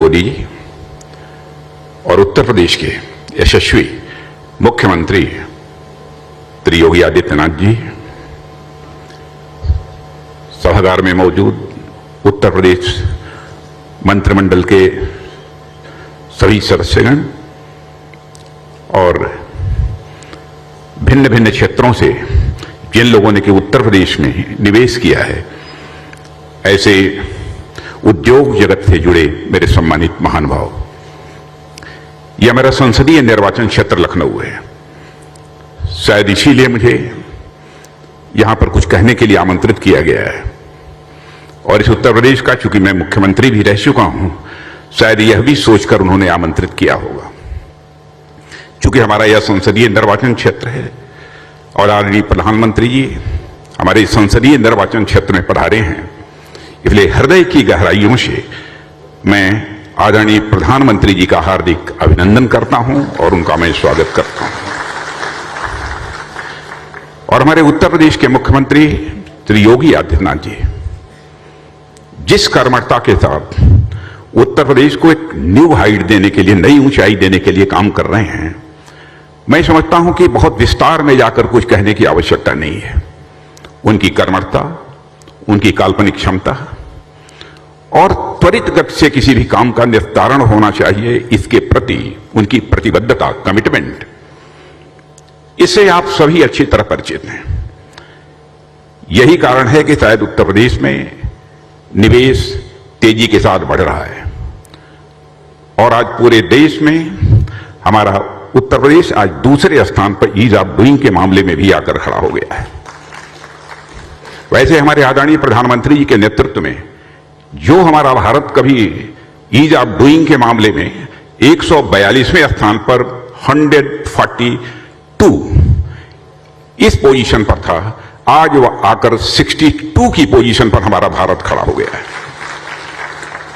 मोदी जी और उत्तर प्रदेश के यशस्वी मुख्यमंत्री श्री योगी आदित्यनाथ जी, सभागार में मौजूद उत्तर प्रदेश मंत्रिमंडल के सभी सदस्यगण और भिन्न भिन्न क्षेत्रों से जिन लोगों ने कि उत्तर प्रदेश में निवेश किया है, ऐसे उद्योग जगत से जुड़े मेरे सम्मानित महानुभाव, यह मेरा संसदीय निर्वाचन क्षेत्र लखनऊ है। शायद इसीलिए मुझे यहां पर कुछ कहने के लिए आमंत्रित किया गया है। और इस उत्तर प्रदेश का, चूंकि मैं मुख्यमंत्री भी रह चुका हूं, शायद यह भी सोचकर उन्होंने आमंत्रित किया होगा। चूंकि हमारा यह संसदीय निर्वाचन क्षेत्र है और आदरणीय प्रधानमंत्री जी हमारे संसदीय निर्वाचन क्षेत्र में पधारे हैं, इसलिए हृदय की गहराइयों से मैं आदरणीय प्रधानमंत्री जी का हार्दिक अभिनंदन करता हूं और उनका मैं स्वागत करता हूं। और हमारे उत्तर प्रदेश के मुख्यमंत्री श्री योगी आदित्यनाथ जी जिस कर्मठता के साथ उत्तर प्रदेश को एक न्यू हाइट देने के लिए, नई ऊंचाई देने के लिए काम कर रहे हैं, मैं समझता हूं कि बहुत विस्तार में जाकर कुछ कहने की आवश्यकता नहीं है। उनकी कर्मठता, उनकी काल्पनिक क्षमता और त्वरित गति से किसी भी काम का निस्तारण होना चाहिए, इसके प्रति उनकी प्रतिबद्धता, कमिटमेंट, इससे आप सभी अच्छी तरह परिचित हैं। यही कारण है कि शायद उत्तर प्रदेश में निवेश तेजी के साथ बढ़ रहा है और आज पूरे देश में हमारा उत्तर प्रदेश आज दूसरे स्थान पर ईज ऑफ डूइंग के मामले में भी आकर खड़ा हो गया है। वैसे हमारे आदरणीय प्रधानमंत्री जी के नेतृत्व में जो हमारा भारत कभी ईज ऑफ डूइंग के मामले में 142वें स्थान पर 142 इस पोजीशन पर था, आज वह आकर 62 की पोजीशन पर हमारा भारत खड़ा हो गया है।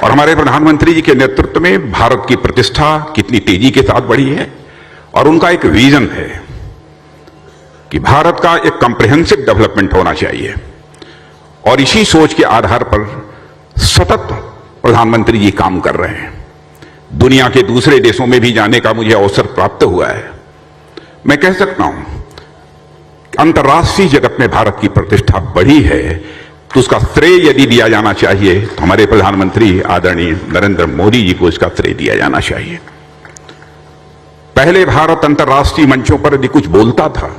और हमारे प्रधानमंत्री जी के नेतृत्व में भारत की प्रतिष्ठा कितनी तेजी के साथ बढ़ी है और उनका एक विजन है कि भारत का एक कॉम्प्रिहेंसिव डेवलपमेंट होना चाहिए। और इसी सोच के आधार पर सतत प्रधानमंत्री जी काम कर रहे हैं। दुनिया के दूसरे देशों में भी जाने का मुझे अवसर प्राप्त हुआ है। मैं कह सकता हूं कि अंतर्राष्ट्रीय जगत में भारत की प्रतिष्ठा बढ़ी है, तो उसका श्रेय यदि दिया जाना चाहिए तो हमारे प्रधानमंत्री आदरणीय नरेंद्र मोदी जी को इसका श्रेय दिया जाना चाहिए। पहले भारत अंतर्राष्ट्रीय मंचों पर यदि कुछ बोलता था,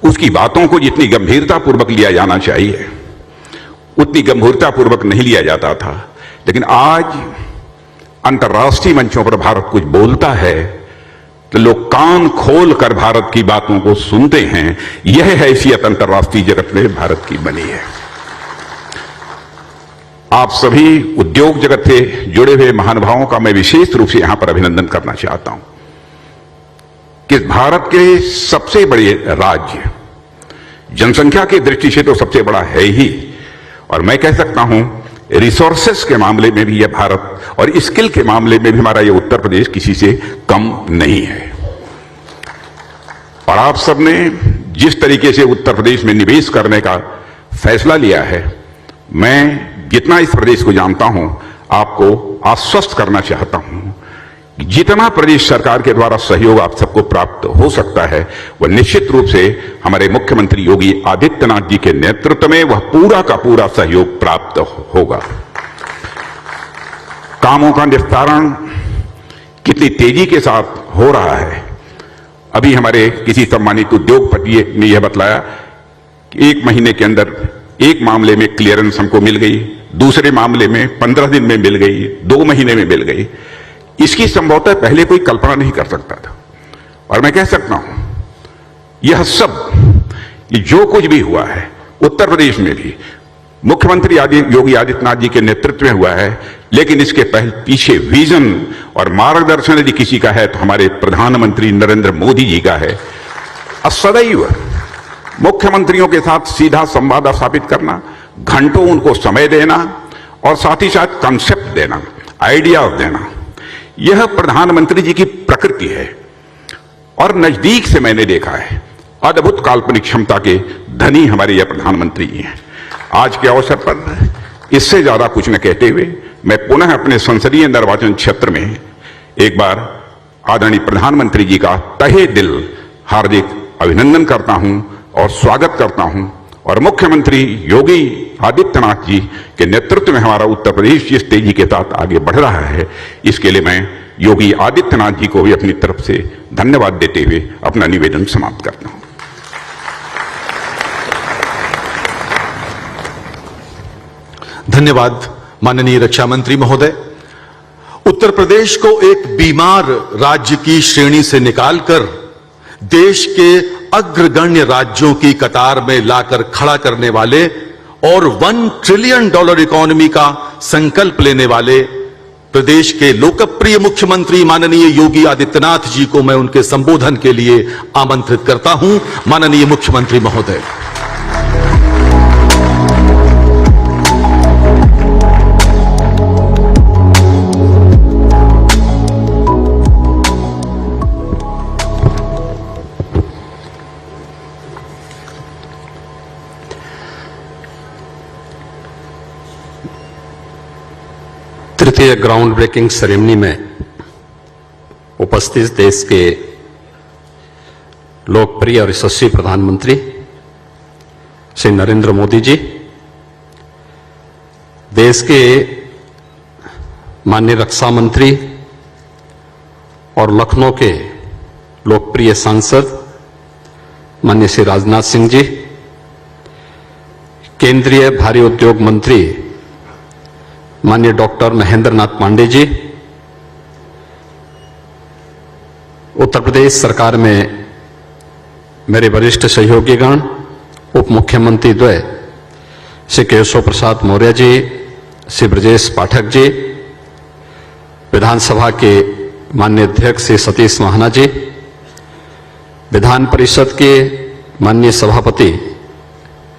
उसकी बातों को जितनी गंभीरतापूर्वक लिया जाना चाहिए उतनी गंभीरतापूर्वक नहीं लिया जाता था। लेकिन आज अंतर्राष्ट्रीय मंचों पर भारत कुछ बोलता है तो लोग कान खोल कर भारत की बातों को सुनते हैं। यह हैसियत अंतर्राष्ट्रीय जगत में भारत की बनी है। आप सभी उद्योग जगत से जुड़े हुए महानुभावों का मैं विशेष रूप से यहां पर अभिनंदन करना चाहता हूं कि भारत के सबसे बड़े राज्य, जनसंख्या की दृष्टि से तो सबसे बड़ा है ही, और मैं कह सकता हूं रिसोर्सेस के मामले में भी यह भारत और स्किल के मामले में भी हमारा यह उत्तर प्रदेश किसी से कम नहीं है। और आप सबने जिस तरीके से उत्तर प्रदेश में निवेश करने का फैसला लिया है, मैं जितना इस प्रदेश को जानता हूं आपको आश्वस्त करना चाहता हूं, जितना प्रदेश सरकार के द्वारा सहयोग आप सबको प्राप्त हो सकता है वह निश्चित रूप से हमारे मुख्यमंत्री योगी आदित्यनाथ जी के नेतृत्व में वह पूरा का पूरा सहयोग प्राप्त होगा। कामों का निस्तारण कितनी तेजी के साथ हो रहा है। अभी हमारे किसी सम्मानित उद्योगपति ने यह बतलाया कि 1 महीने के अंदर एक मामले में क्लियरेंस हमको मिल गई, दूसरे मामले में 15 दिन में मिल गई, 2 महीने में मिल गई। इसकी संभवतः पहले कोई कल्पना नहीं कर सकता था। और मैं कह सकता हूं यह सब, ये जो कुछ भी हुआ है उत्तर प्रदेश में भी मुख्यमंत्री योगी आदित्यनाथ जी के नेतृत्व में हुआ है, लेकिन इसके पीछे विजन और मार्गदर्शन यदि किसी का है तो हमारे प्रधानमंत्री नरेंद्र मोदी जी का है। सदैव मुख्यमंत्रियों के साथ सीधा संवाद स्थापित करना, घंटों उनको समय देना और साथ ही साथ कंसेप्ट देना, आइडियाज देना, यह प्रधानमंत्री जी की प्रकृति है। और नजदीक से मैंने देखा है अद्भुत काल्पनिक क्षमता के धनी हमारे यह प्रधानमंत्री जी हैं। आज के अवसर पर इससे ज्यादा कुछ न कहते हुए मैं पुनः अपने संसदीय निर्वाचन क्षेत्र में एक बार आदरणीय प्रधानमंत्री जी का तहे दिल हार्दिक अभिनंदन करता हूं और स्वागत करता हूं और मुख्यमंत्री योगी आदित्यनाथ जी के नेतृत्व में हमारा उत्तर प्रदेश जिस तेजी के साथ आगे बढ़ रहा है, इसके लिए मैं योगी आदित्यनाथ जी को भी अपनी तरफ से धन्यवाद देते हुए अपना निवेदन समाप्त करता हूं। धन्यवाद माननीय रक्षा मंत्री महोदय। उत्तर प्रदेश को एक बीमार राज्य की श्रेणी से निकालकर देश के अग्रगण्य राज्यों की कतार में लाकर खड़ा करने वाले और $1 ट्रिलियन इकोनॉमी का संकल्प लेने वाले प्रदेश के लोकप्रिय मुख्यमंत्री माननीय योगी आदित्यनाथ जी को मैं उनके संबोधन के लिए आमंत्रित करता हूं। माननीय मुख्यमंत्री महोदय। तृतीय ग्राउंड ब्रेकिंग सेरेमनी में उपस्थित देश के लोकप्रिय और यशस्वी प्रधानमंत्री श्री नरेंद्र मोदी जी, देश के माननीय रक्षा मंत्री और लखनऊ के लोकप्रिय सांसद माननीय श्री राजनाथ सिंह जी, केंद्रीय भारी उद्योग मंत्री माननीय डॉक्टर महेंद्र नाथ पांडे जी, उत्तर प्रदेश सरकार में मेरे वरिष्ठ सहयोगीगण, उप मुख्यमंत्री द्वय श्री केशव प्रसाद मौर्य जी, श्री ब्रजेश पाठक जी, विधानसभा के माननीय अध्यक्ष श्री सतीश महाना जी, विधान परिषद के माननीय सभापति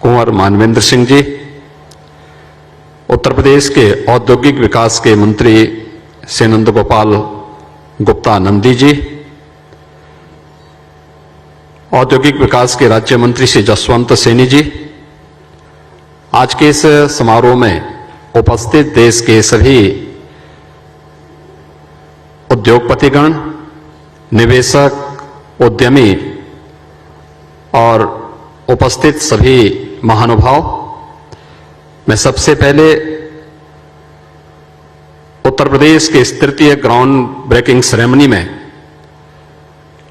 कुंवर मानवेंद्र सिंह जी, उत्तर प्रदेश के औद्योगिक विकास के मंत्री श्री नंद गोपाल गुप्ता नंदी जी, औद्योगिक विकास के राज्य मंत्री श्री जसवंत सैनी जी, आज के इस समारोह में उपस्थित देश के सभी उद्योगपतिगण, निवेशक, उद्यमी और उपस्थित सभी महानुभाव, मैं सबसे पहले उत्तर प्रदेश के इस तृतीय ग्राउंड ब्रेकिंग सेरेमनी में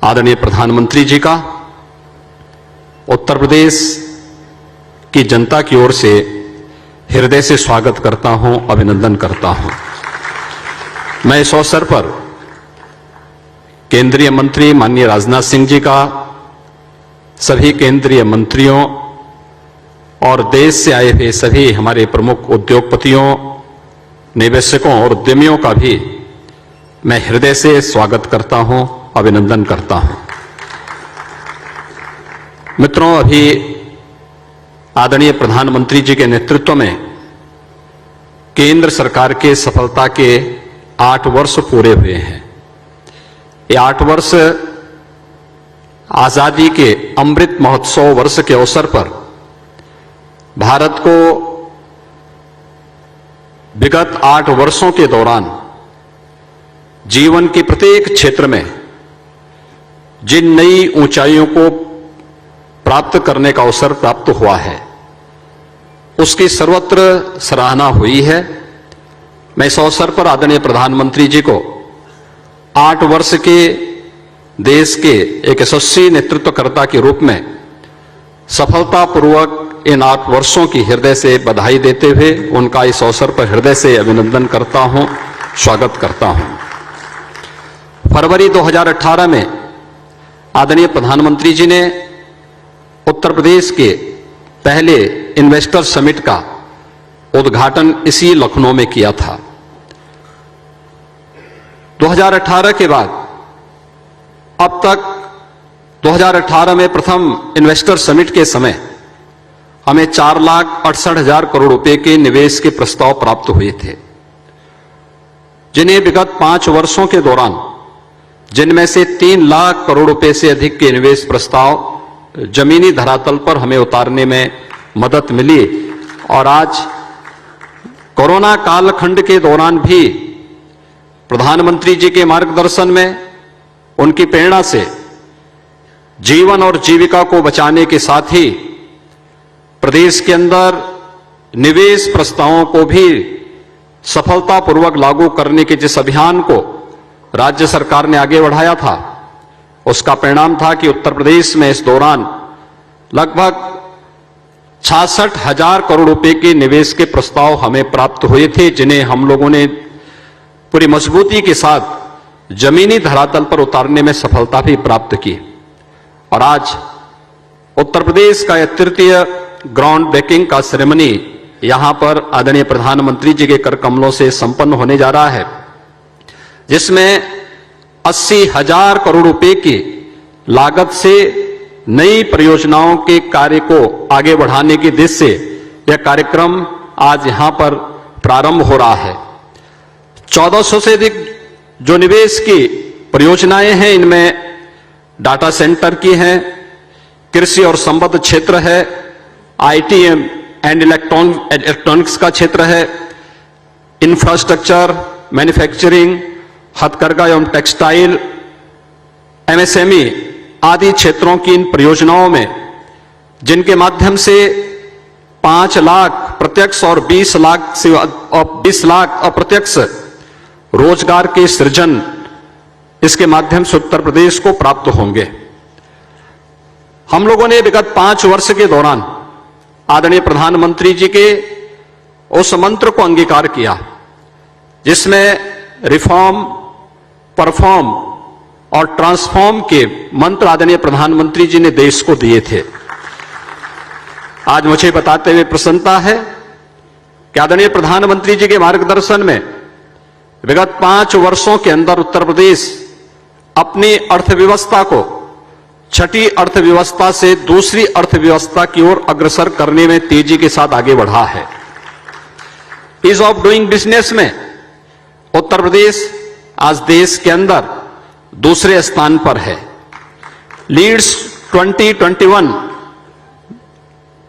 आदरणीय प्रधानमंत्री जी का उत्तर प्रदेश की जनता की ओर से हृदय से स्वागत करता हूं, अभिनंदन करता हूं। मैं इस अवसर पर केंद्रीय मंत्री माननीय राजनाथ सिंह जी का, सभी केंद्रीय मंत्रियों और देश से आए हुए सभी हमारे प्रमुख उद्योगपतियों, निवेशकों और उद्यमियों का भी मैं हृदय से स्वागत करता हूं, अभिनंदन करता हूं। मित्रों, अभी आदरणीय प्रधानमंत्री जी के नेतृत्व में केंद्र सरकार के सफलता के 8 वर्ष पूरे हुए हैं। ये 8 वर्ष आजादी के अमृत महोत्सव वर्ष के अवसर पर भारत को विगत 8 वर्षों के दौरान जीवन के प्रत्येक क्षेत्र में जिन नई ऊंचाइयों को प्राप्त करने का अवसर प्राप्त हुआ है, उसकी सर्वत्र सराहना हुई है। मैं इस अवसर पर आदरणीय प्रधानमंत्री जी को 8 वर्ष के देश के एक यशस्वी नेतृत्वकर्ता के रूप में सफलतापूर्वक इन 8 वर्षों की हृदय से बधाई देते हुए उनका इस अवसर पर हृदय से अभिनंदन करता हूं, स्वागत करता हूं। फरवरी 2018 में आदरणीय प्रधानमंत्री जी ने उत्तर प्रदेश के पहले इन्वेस्टर समिट का उद्घाटन इसी लखनऊ में किया था। 2018 के बाद अब तक 2018 में प्रथम इन्वेस्टर समिट के समय हमें 4,68,000 करोड़ रुपए के निवेश के प्रस्ताव प्राप्त हुए थे, जिन्हें विगत 5 वर्षों के दौरान जिनमें से 3 लाख करोड़ रुपए से अधिक के निवेश प्रस्ताव जमीनी धरातल पर हमें उतारने में मदद मिली और आज कोरोना कालखंड के दौरान भी प्रधानमंत्री जी के मार्गदर्शन में, उनकी प्रेरणा से जीवन और जीविका को बचाने के साथ ही प्रदेश के अंदर निवेश प्रस्तावों को भी सफलतापूर्वक लागू करने के जिस अभियान को राज्य सरकार ने आगे बढ़ाया था, उसका परिणाम था कि उत्तर प्रदेश में इस दौरान लगभग 66,000 करोड़ रुपए के निवेश के प्रस्ताव हमें प्राप्त हुए थे, जिन्हें हम लोगों ने पूरी मजबूती के साथ जमीनी धरातल पर उतारने में सफलता भी प्राप्त की। और आज उत्तर प्रदेश का यह तृतीय ग्राउंड ब्रेकिंग का सेरेमनी यहां पर आदरणीय प्रधानमंत्री जी के कर कमलों से संपन्न होने जा रहा है, जिसमें 80,000 करोड़ रुपए की लागत से नई परियोजनाओं के कार्य को आगे बढ़ाने की दिशा से यह कार्यक्रम आज यहां पर प्रारंभ हो रहा है। 1400 से अधिक जो निवेश की परियोजनाएं हैं, इनमें डाटा सेंटर की हैं, कृषि और संबद्ध क्षेत्र है, आईटी एंड इलेक्ट्रॉनिक्स का क्षेत्र है, इंफ्रास्ट्रक्चर, मैन्युफैक्चरिंग, हथकरघा एवं टेक्सटाइल, एमएसएमई आदि क्षेत्रों की इन परियोजनाओं में, जिनके माध्यम से 5 लाख प्रत्यक्ष और 20 लाख अप्रत्यक्ष रोजगार के सृजन इसके माध्यम से उत्तर प्रदेश को प्राप्त होंगे। हम लोगों ने विगत 5 वर्ष के दौरान आदरणीय प्रधानमंत्री जी के उस मंत्र को अंगीकार किया, जिसमें रिफॉर्म, परफॉर्म और ट्रांसफॉर्म के मंत्र आदरणीय प्रधानमंत्री जी ने देश को दिए थे। आज मुझे बताते हुए प्रसन्नता है कि आदरणीय प्रधानमंत्री जी के मार्गदर्शन में विगत 5 वर्षों के अंदर उत्तर प्रदेश अपनी अर्थव्यवस्था को छठी अर्थव्यवस्था से दूसरी अर्थव्यवस्था की ओर अग्रसर करने में तेजी के साथ आगे बढ़ा है। ईज ऑफ डूइंग बिजनेस में उत्तर प्रदेश आज देश के अंदर दूसरे स्थान पर है। लीड्स 2021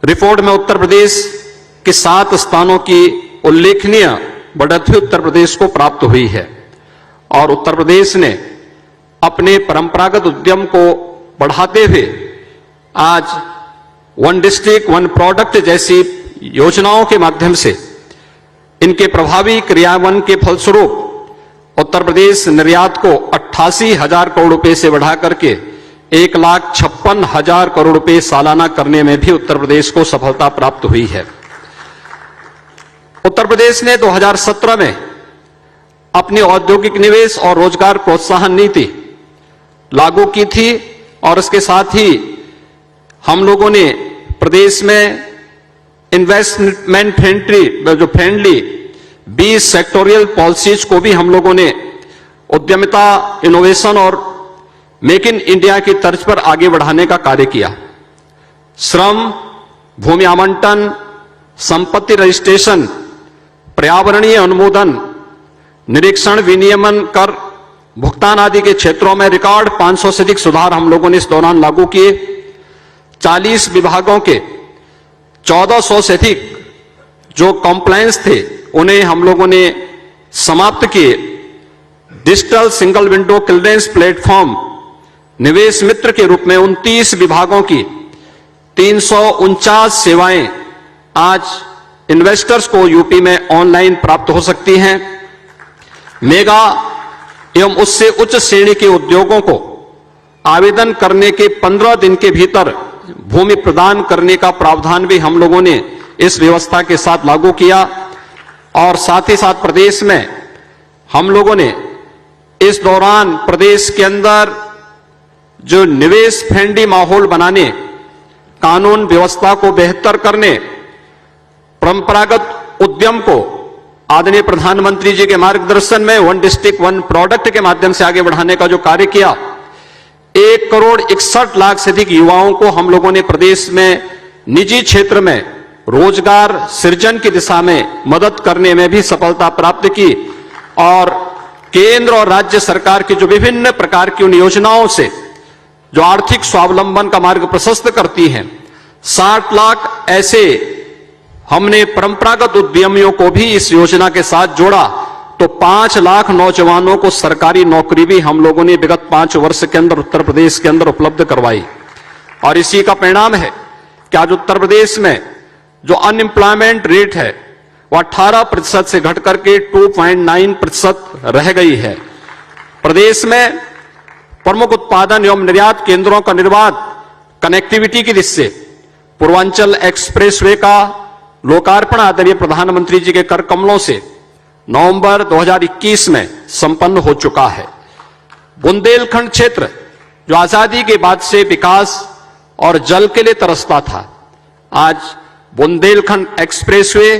रिपोर्ट में उत्तर प्रदेश के 7 स्थानों की उल्लेखनीय बढ़त उत्तर प्रदेश को प्राप्त हुई है। और उत्तर प्रदेश ने अपने परंपरागत उद्यम को बढ़ाते हुए आज वन डिस्ट्रिक्ट वन प्रोडक्ट जैसी योजनाओं के माध्यम से इनके प्रभावी क्रियान्वयन के फलस्वरूप उत्तर प्रदेश निर्यात को 88,000 करोड़ रुपए से बढ़ा करके 1,56,000 करोड़ रुपए सालाना करने में भी उत्तर प्रदेश को सफलता प्राप्त हुई है। उत्तर प्रदेश ने 2017 में अपनी औद्योगिक निवेश और रोजगार प्रोत्साहन नीति लागू की थी, और इसके साथ ही हम लोगों ने प्रदेश में इन्वेस्टमेंट फ्रेंडली 20 सेक्टोरियल पॉलिसीज को भी हम लोगों ने उद्यमिता, इनोवेशन और मेक इन इंडिया की तर्ज पर आगे बढ़ाने का कार्य किया। श्रम, भूमि आवंटन, संपत्ति रजिस्ट्रेशन, पर्यावरणीय अनुमोदन, निरीक्षण, विनियमन, कर भुगतान आदि के क्षेत्रों में रिकॉर्ड 500 से अधिक सुधार हम लोगों ने इस दौरान लागू किए। 40 विभागों के 1400 से अधिक जो कॉम्प्लायंस थे, उन्हें हम लोगों ने समाप्त किए। Digital single window clearance platform निवेश मित्र के रूप में 29 विभागों की 349 सेवाएं आज इन्वेस्टर्स को यूपी में ऑनलाइन प्राप्त हो सकती हैं। मेगा एवं उससे उच्च श्रेणी के उद्योगों को आवेदन करने के 15 दिन के भीतर भूमि प्रदान करने का प्रावधान भी हम लोगों ने इस व्यवस्था के साथ लागू किया। और साथ ही साथ प्रदेश में हम लोगों ने इस दौरान प्रदेश के अंदर जो निवेश फ्रेंडली माहौल बनाने, कानून व्यवस्था को बेहतर करने, परंपरागत उद्यम को आदरणीय प्रधानमंत्री जी के मार्गदर्शन में वन डिस्ट्रिक्ट वन प्रोडक्ट के माध्यम से आगे बढ़ाने का जो कार्य किया, 1,61,00,000 से अधिक युवाओं को हम लोगों ने प्रदेश में निजी क्षेत्र में रोजगार सृजन की दिशा में मदद करने में भी सफलता प्राप्त की। और केंद्र और राज्य सरकार की जो विभिन्न प्रकार की उन योजनाओं से जो आर्थिक स्वावलंबन का मार्ग प्रशस्त करती हैं, 60 लाख ऐसे हमने परंपरागत उद्यमियों को भी इस योजना के साथ जोड़ा तो 5 लाख नौजवानों को सरकारी नौकरी भी हम लोगों ने विगत 5 वर्ष के अंदर उत्तर प्रदेश के अंदर उपलब्ध करवाई। और इसी का परिणाम है कि आज उत्तर प्रदेश में जो अनएम्प्लॉयमेंट रेट है वह 18% से घट करके 2.9% रह गई है। प्रदेश में प्रमुख उत्पादन एवं निर्यात केंद्रों का निर्माण कनेक्टिविटी की दृष्टि से पूर्वांचल एक्सप्रेसवे का लोकार्पण आदरणीय प्रधानमंत्री जी के कर कमलों से नवंबर 2021 में संपन्न हो चुका है। बुंदेलखंड क्षेत्र जो आजादी के बाद से विकास और जल के लिए तरसता था, आज बुंदेलखंड एक्सप्रेसवे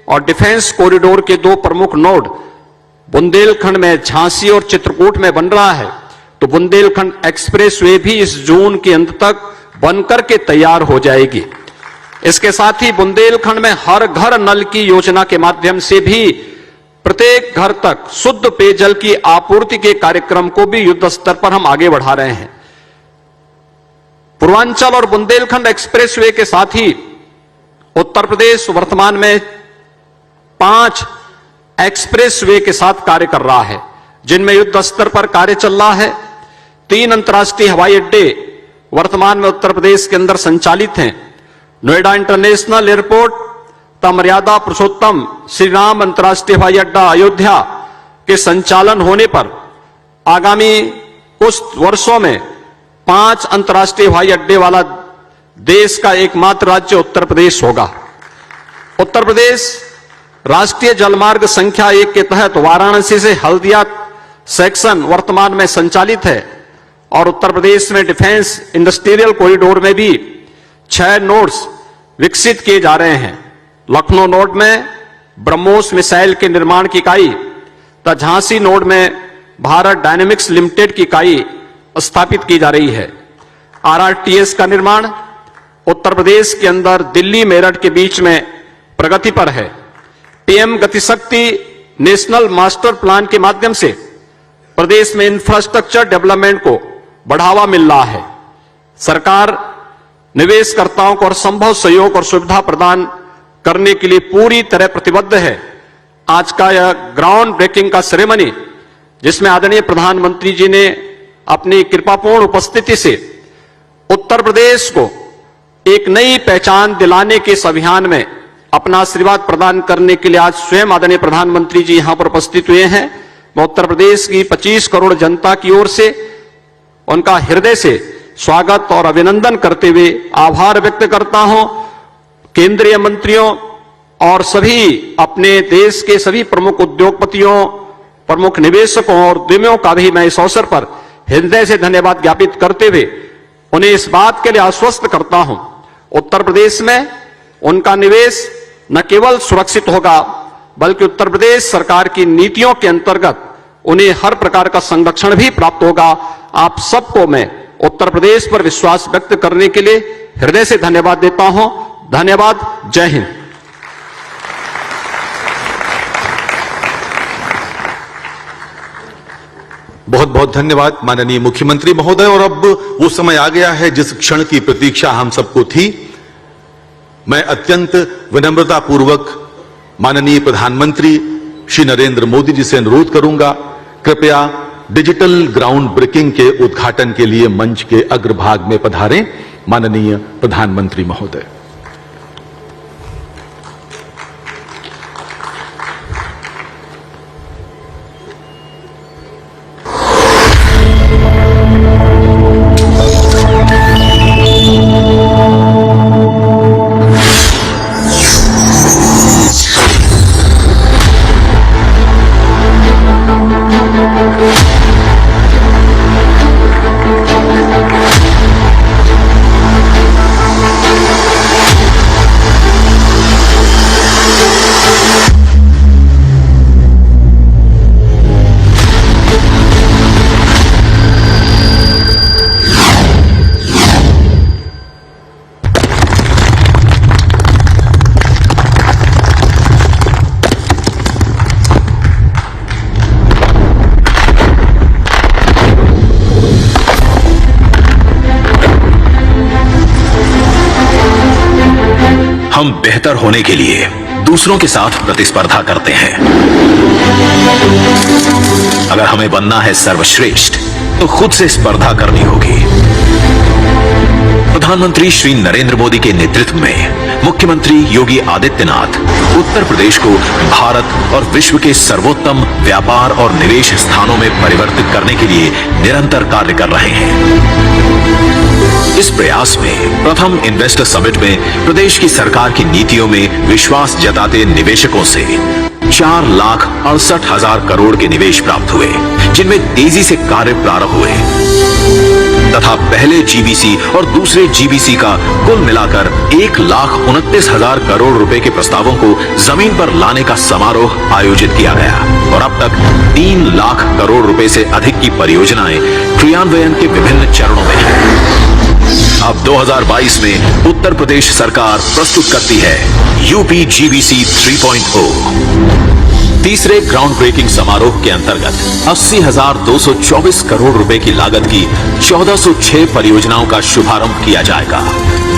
और डिफेंस कॉरिडोर के 2 प्रमुख नोड बुंदेलखंड में झांसी और चित्रकूट में बन रहा है, तो बुंदेलखंड एक्सप्रेसवे भी इस जून के अंत तक बनकर के तैयार हो जाएगी। इसके साथ ही बुंदेलखंड में हर घर नल की योजना के माध्यम से भी प्रत्येक घर तक शुद्ध पेयजल की आपूर्ति के कार्यक्रम को भी युद्ध स्तर पर हम आगे बढ़ा रहे हैं। पूर्वांचल और बुंदेलखंड एक्सप्रेसवे के साथ ही उत्तर प्रदेश वर्तमान में 5 एक्सप्रेसवे के साथ कार्य कर रहा है, जिनमें युद्ध स्तर पर कार्य चल रहा है। 3 अंतर्राष्ट्रीय हवाई अड्डे वर्तमान में उत्तर प्रदेश के अंदर संचालित हैं। नोएडा इंटरनेशनल एयरपोर्ट तथा मर्यादा पुरुषोत्तम श्री राम अंतर्राष्ट्रीय हवाई अड्डा अयोध्या के संचालन होने पर आगामी कुछ वर्षों में 5 अंतर्राष्ट्रीय हवाई अड्डे वाला देश का एकमात्र राज्य उत्तर प्रदेश होगा। उत्तर प्रदेश राष्ट्रीय जलमार्ग संख्या 1 के तहत वाराणसी से हल्दिया सेक्शन वर्तमान में संचालित है और उत्तर प्रदेश में डिफेंस इंडस्ट्रियल कॉरिडोर में भी 6 नोड्स विकसित किए जा रहे हैं। लखनऊ नोड में ब्रह्मोस मिसाइल के निर्माण की इकाई तथा झांसी नोड में भारत डायनेमिक्स लिमिटेड की इकाई स्थापित की जा रही है। RRTS का निर्माण उत्तर प्रदेश के अंदर दिल्ली मेरठ के बीच में प्रगति पर है। PM Gati Shakti national master plan के माध्यम से प्रदेश में इंफ्रास्ट्रक्चर डेवलपमेंट को बढ़ावा मिल रहा है। सरकार निवेशकर्ताओं को हर संभव सहयोग और सुविधा प्रदान करने के लिए पूरी तरह प्रतिबद्ध है। आज का यह ग्राउंड ब्रेकिंग का सेरेमनी, जिसमें आदरणीय प्रधानमंत्री जी ने अपनी कृपापूर्ण उपस्थिति से उत्तर प्रदेश को एक नई पहचान दिलाने के इस अभियान में अपना आशीर्वाद प्रदान करने के लिए आज स्वयं आदरणीय प्रधानमंत्री जी यहां पर उपस्थित हुए हैं। मैं उत्तर प्रदेश की 25 करोड़ जनता की ओर से उनका हृदय से स्वागत और अभिनंदन करते हुए आभार व्यक्त करता हूं। केंद्रीय मंत्रियों और सभी अपने देश के सभी प्रमुख उद्योगपतियों, प्रमुख निवेशकों और उद्यमियों का भी मैं इस अवसर पर हृदय से धन्यवाद ज्ञापित करते हुए उन्हें इस बात के लिए आश्वस्त करता हूं, उत्तर प्रदेश में उनका निवेश न केवल सुरक्षित होगा बल्कि उत्तर प्रदेश सरकार की नीतियों के अंतर्गत उन्हें हर प्रकार का संरक्षण भी प्राप्त होगा। आप सबको मैं उत्तर प्रदेश पर विश्वास व्यक्त करने के लिए हृदय से धन्यवाद देता हूं। धन्यवाद। जय हिंद। बहुत बहुत धन्यवाद माननीय मुख्यमंत्री महोदय। और अब वो समय आ गया है जिस क्षण की प्रतीक्षा हम सबको थी। मैं अत्यंत विनम्रता पूर्वक माननीय प्रधानमंत्री श्री नरेंद्र मोदी जी से अनुरोध करूंगा, कृपया डिजिटल ग्राउंड ब्रेकिंग के उद्घाटन के लिए मंच के अग्रभाग में पधारें। माननीय प्रधानमंत्री महोदय। हम बेहतर होने के लिए दूसरों के साथ प्रतिस्पर्धा करते हैं। अगर हमें बनना है सर्वश्रेष्ठ तो खुद से स्पर्धा करनी होगी। प्रधानमंत्री श्री नरेंद्र मोदी के नेतृत्व में मुख्यमंत्री योगी आदित्यनाथ उत्तर प्रदेश को भारत और विश्व के सर्वोत्तम व्यापार और निवेश स्थानों में परिवर्तित करने के लिए निरंतर कार्य कर रहे हैं। इस प्रयास में प्रथम इन्वेस्टर समिट में प्रदेश की सरकार की नीतियों में विश्वास जताते निवेशकों से 4,68,000 करोड़ के निवेश प्राप्त हुए, जिनमें तेजी से कार्य प्रारंभ हुए तथा पहले जीबीसी और दूसरे जीबीसी का कुल मिलाकर 1,29,000 करोड़ रुपए के प्रस्तावों को जमीन पर लाने का समारोह आयोजित किया गया और अब तक 3 लाख करोड़ रुपए से अधिक की परियोजनाएं क्रियान्वयन के विभिन्न चरणों में हैं। अब 2022 में उत्तर प्रदेश सरकार प्रस्तुत करती है यूपी जीबीसी 3.0। तीसरे ग्राउंड ब्रेकिंग समारोह के अंतर्गत 80,224 करोड़ रुपए की लागत की 1406 परियोजनाओं का शुभारंभ किया जाएगा।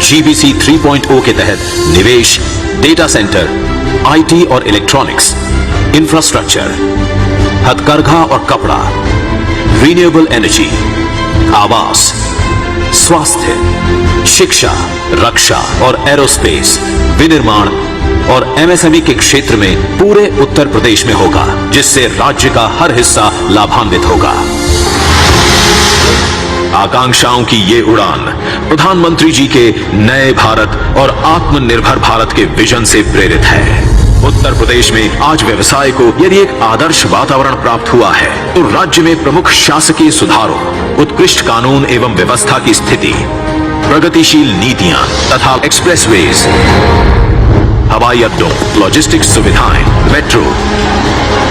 जीबीसी 3.0 के तहत निवेश, डेटा सेंटर, आईटी और इलेक्ट्रॉनिक्स, इंफ्रास्ट्रक्चर, हथकरघा और कपड़ा, रिन्यूएबल एनर्जी, आवास, स्वास्थ्य, शिक्षा, रक्षा और एरोस्पेस, विनिर्माण और एमएसएमई के क्षेत्र में पूरे उत्तर प्रदेश में होगा, जिससे राज्य का हर हिस्सा लाभान्वित होगा। आकांक्षाओं की ये उड़ान प्रधानमंत्री जी के नए भारत और आत्मनिर्भर भारत के विजन से प्रेरित है। उत्तर प्रदेश में आज व्यवसाय को यदि एक आदर्श वातावरण प्राप्त हुआ है तो राज्य में प्रमुख शासकीय सुधारों, उत्कृष्ट कानून एवं व्यवस्था की स्थिति, प्रगतिशील नीतियां तथा एक्सप्रेसवेज, हवाई अड्डों, लॉजिस्टिक्स सुविधाएं, मेट्रो,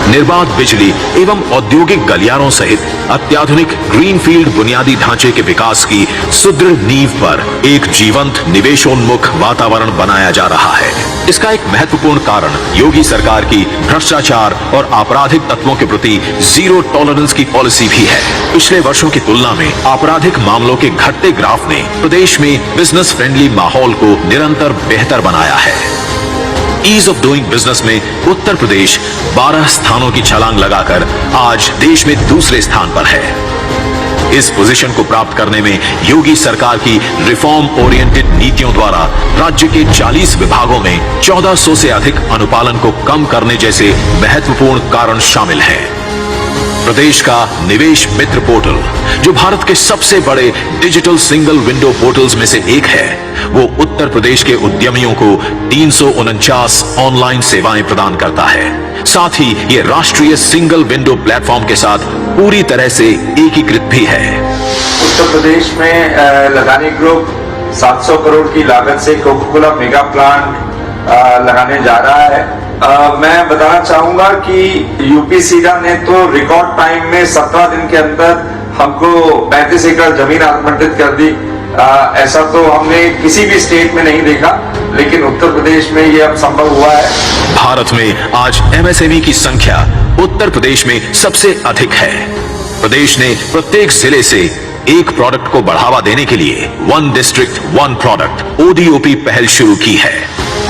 निर्बाध बिजली एवं औद्योगिक गलियारों सहित अत्याधुनिक ग्रीनफील्ड बुनियादी ढांचे के विकास की सुदृढ़ नींव पर एक जीवंत निवेशोन्मुख वातावरण बनाया जा रहा है। इसका एक महत्वपूर्ण कारण योगी सरकार की भ्रष्टाचार और आपराधिक तत्वों के प्रति जीरो टॉलरेंस की पॉलिसी भी है। पिछले वर्षों की तुलना में आपराधिक मामलों के घटते ग्राफ ने प्रदेश में बिजनेस फ्रेंडली माहौल को निरंतर बेहतर बनाया है। ईज ऑफ डूइंग बिजनेस में उत्तर प्रदेश 12 स्थानों की छलांग लगाकर आज देश में दूसरे स्थान पर है। इस पोजीशन को प्राप्त करने में योगी सरकार की रिफॉर्म ओरिएंटेड नीतियों द्वारा राज्य के 40 विभागों में 1400 से अधिक अनुपालन को कम करने जैसे महत्वपूर्ण कारण शामिल हैं। प्रदेश का निवेश मित्र पोर्टल, जो भारत के सबसे बड़े डिजिटल सिंगल विंडो पोर्टल्स में से एक है, वो उत्तर प्रदेश के उद्यमियों को 349 ऑनलाइन सेवाएं प्रदान करता है। साथ ही ये राष्ट्रीय सिंगल विंडो प्लेटफॉर्म के साथ पूरी तरह से एकीकृत भी है। उत्तर प्रदेश में लगानी ग्रुप 700 करोड़ की लागत से कोका कोला मेगा प्लांट लगाने जा रहा है। मैं बताना चाहूंगा कि यूपी सीडा ने तो रिकॉर्ड टाइम में 17 दिन के अंदर हमको 35 एकड़ जमीन आवंटित कर दी। ऐसा तो हमने किसी भी स्टेट में नहीं देखा, लेकिन उत्तर प्रदेश में ये अब संभव हुआ है। भारत में आज एमएसएमई की संख्या उत्तर प्रदेश में सबसे अधिक है। प्रदेश ने प्रत्येक जिले से एक प्रोडक्ट को बढ़ावा देने के लिए one district one product ODOP पहल शुरू की है।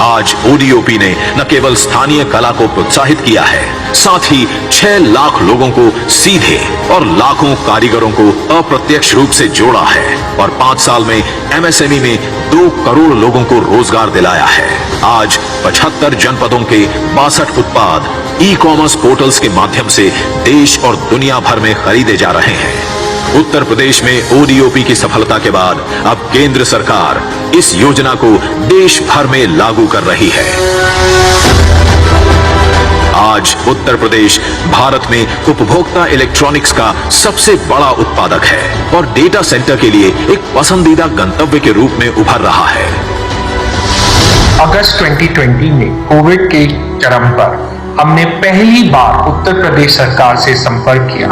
आज ODOP ने न केवल स्थानीय कला को प्रोत्साहित किया है, साथ ही 6 लाख लोगों को सीधे और लाखों कारीगरों को अप्रत्यक्ष रूप से जोड़ा है और 5 साल में एमएसएमई में 2 करोड़ लोगों को रोजगार दिलाया है। आज 75 जनपदों के 62 उत्पाद ई-कॉमर्स पोर्टल्स के माध्यम से देश और दुनिया भर में खरीदे जा रहे हैं। उत्तर प्रदेश में ODOP की सफलता के बाद अब केंद्र सरकार इस योजना को देश भर में लागू कर रही है। आज उत्तर प्रदेश भारत में उपभोक्ता इलेक्ट्रॉनिक्स का सबसे बड़ा उत्पादक है और डेटा सेंटर के लिए एक पसंदीदा गंतव्य के रूप में उभर रहा है। अगस्त 2020 में कोविड के चरम पर हमने पहली बार उत्तर प्रदेश सरकार से संपर्क किया।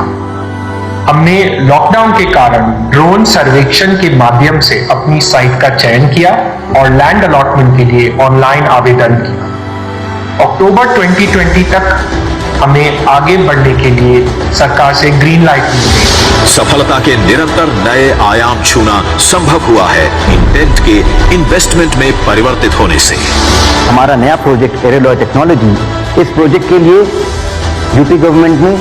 हमने लॉकडाउन के कारण ड्रोन सर्वेक्षण के माध्यम से अपनी साइट का चयन किया और लैंड अलॉटमेंट के लिए ऑनलाइन आवेदन किया। अक्टूबर 2020 तक हमें आगे बढ़ने के लिए सरकार से ग्रीन लाइट मिल गई। सफलता के निरंतर नए आयाम छूना संभव हुआ है इंटेंट के इन्वेस्टमेंट में परिवर्तित होने से। हमारा नया प्रोजेक्ट एरेलॉय टेक्नोलॉजी, इस प्रोजेक्ट के लिए यूपी गवर्नमेंट ने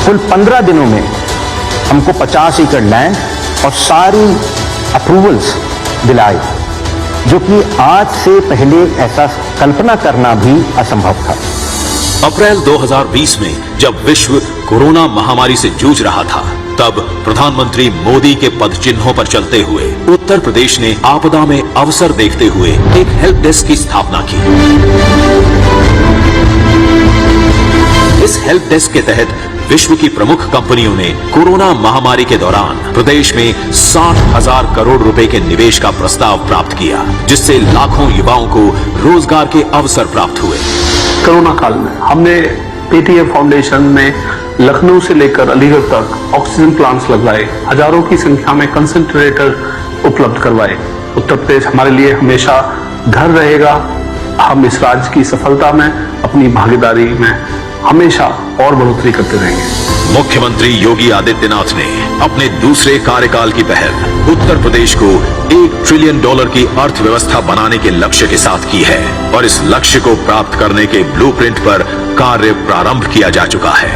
कुल 15 दिनों में हमको 50 एकड़ लैंड और सारी अप्रूवल्स दिलाई, जो कि आज से पहले ऐसा कल्पना करना भी असंभव था। अप्रैल 2020 में जब विश्व कोरोना महामारी से जूझ रहा था, तब प्रधानमंत्री मोदी के पद चिन्हों पर चलते हुए उत्तर प्रदेश ने आपदा में अवसर देखते हुए एक हेल्प डेस्क की स्थापना की। इस हेल्प डेस्क के तहत विश्व की प्रमुख कंपनियों ने कोरोना महामारी के दौरान प्रदेश में 60,000 करोड़ रुपए के निवेश का प्रस्ताव प्राप्त किया, जिससे लाखों युवाओं को रोजगार के अवसर प्राप्त हुए। कोरोना काल में हमने पेटीएम फाउंडेशन में लखनऊ से लेकर अलीगढ़ तक ऑक्सीजन प्लांट्स लगवाए, हजारों की संख्या में कंसंट्रेटर उपलब्ध करवाए। उत्तर प्रदेश हमारे लिए हमेशा घर रहेगा। हम इस राज्य की सफलता में अपनी भागीदारी में हमेशा और बढ़ोतरी करते रहेंगे। मुख्यमंत्री योगी आदित्यनाथ ने अपने दूसरे कार्यकाल की पहल उत्तर प्रदेश को $1 ट्रिलियन की अर्थव्यवस्था बनाने के लक्ष्य के साथ की है और इस लक्ष्य को प्राप्त करने के ब्लूप्रिंट पर कार्य प्रारंभ किया जा चुका है।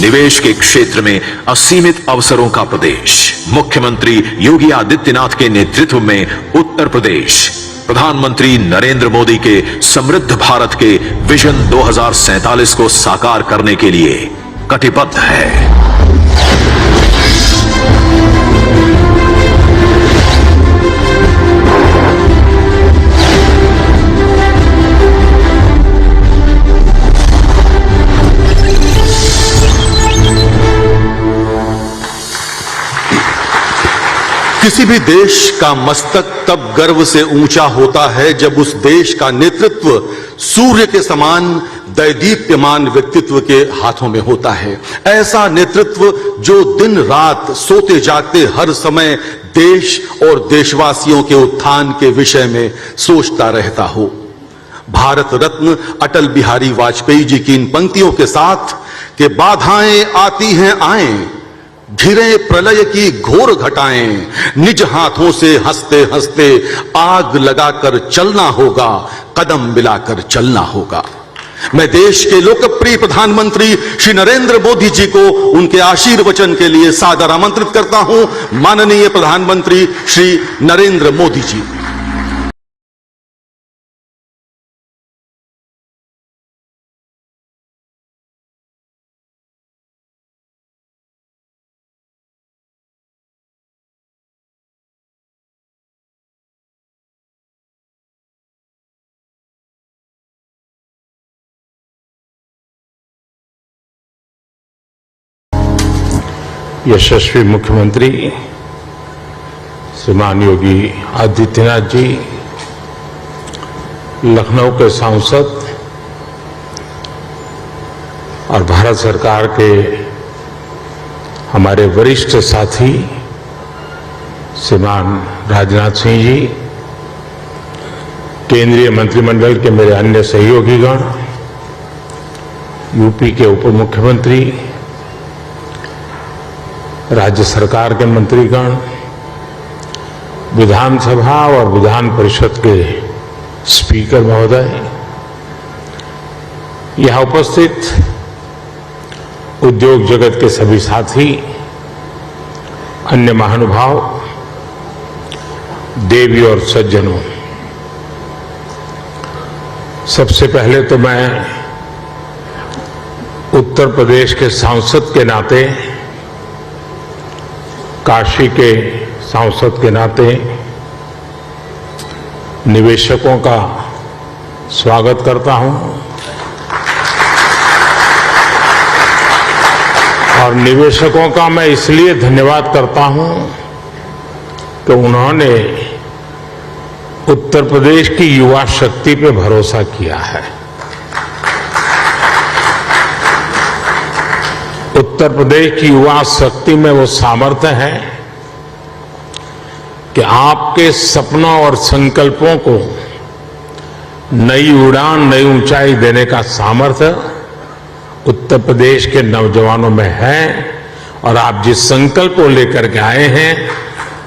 निवेश के क्षेत्र में असीमित अवसरों का प्रदेश। मुख्यमंत्री योगी आदित्यनाथ के नेतृत्व में उत्तर प्रदेश प्रधानमंत्री नरेंद्र मोदी के समृद्ध भारत के विजन 2047 को साकार करने के लिए कटिबद्ध है। किसी भी देश का मस्तक तब गर्व से ऊंचा होता है जब उस देश का नेतृत्व सूर्य के समान दैदीप्यमान व्यक्तित्व के हाथों में होता है। ऐसा नेतृत्व जो दिन रात सोते जागते हर समय देश और देशवासियों के उत्थान के विषय में सोचता रहता हो। भारत रत्न अटल बिहारी वाजपेयी जी की इन पंक्तियों के साथ कि बाधाएं आती हैं आएं, घिरे प्रलय की घोर घटाएं, निज हाथों से हंसते हंसते आग लगाकर चलना होगा, कदम मिलाकर चलना होगा। मैं देश के लोकप्रिय प्रधानमंत्री श्री नरेंद्र मोदी जी को उनके आशीर्वचन के लिए सादर आमंत्रित करता हूं। माननीय प्रधानमंत्री श्री नरेंद्र मोदी जी। यशस्वी मुख्यमंत्री श्रीमान योगी आदित्यनाथ जी, लखनऊ के सांसद और भारत सरकार के हमारे वरिष्ठ साथी श्रीमान राजनाथ सिंह जी, केंद्रीय मंत्रिमंडल के मेरे अन्य सहयोगीगण, यूपी के उप मुख्यमंत्री, राज्य सरकार के मंत्रीगण, विधानसभा और विधान परिषद के स्पीकर महोदय, यहां उपस्थित उद्योग जगत के सभी साथी, अन्य महानुभाव, देवी और सज्जनों, सबसे पहले तो मैं उत्तर प्रदेश के सांसद के नाते, काशी के सांसद के नाते निवेशकों का स्वागत करता हूं और निवेशकों का मैं इसलिए धन्यवाद करता हूं कि उन्होंने उत्तर प्रदेश की युवा शक्ति पे भरोसा किया है। उत्तर प्रदेश की युवा शक्ति में वो सामर्थ्य है कि आपके सपनों और संकल्पों को नई उड़ान, नई ऊंचाई देने का सामर्थ्य उत्तर प्रदेश के नौजवानों में है और आप जिस संकल्प को लेकर के आए हैं,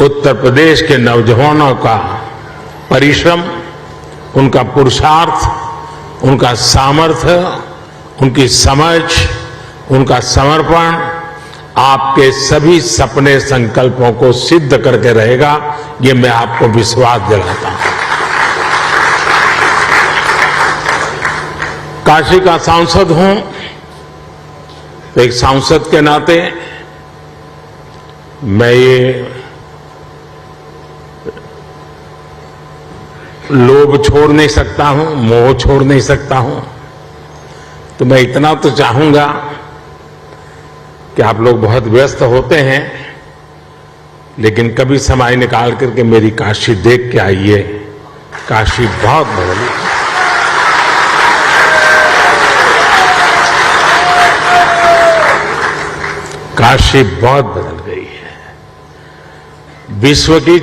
उत्तर प्रदेश के नौजवानों का परिश्रम, उनका पुरुषार्थ, उनका सामर्थ्य, उनकी समझ, उनका समर्पण आपके सभी सपने संकल्पों को सिद्ध करके रहेगा, ये मैं आपको विश्वास दिलाता हूं। काशी का सांसद हूं तो एक सांसद के नाते मैं ये लोभ छोड़ नहीं सकता हूं, मोह छोड़ नहीं सकता हूं। तो मैं इतना तो चाहूंगा कि आप लोग बहुत व्यस्त होते हैं, लेकिन कभी समय निकाल करके मेरी काशी देख के आइए। काशी बहुत बदली, काशी बहुत बदल गई है। विश्व की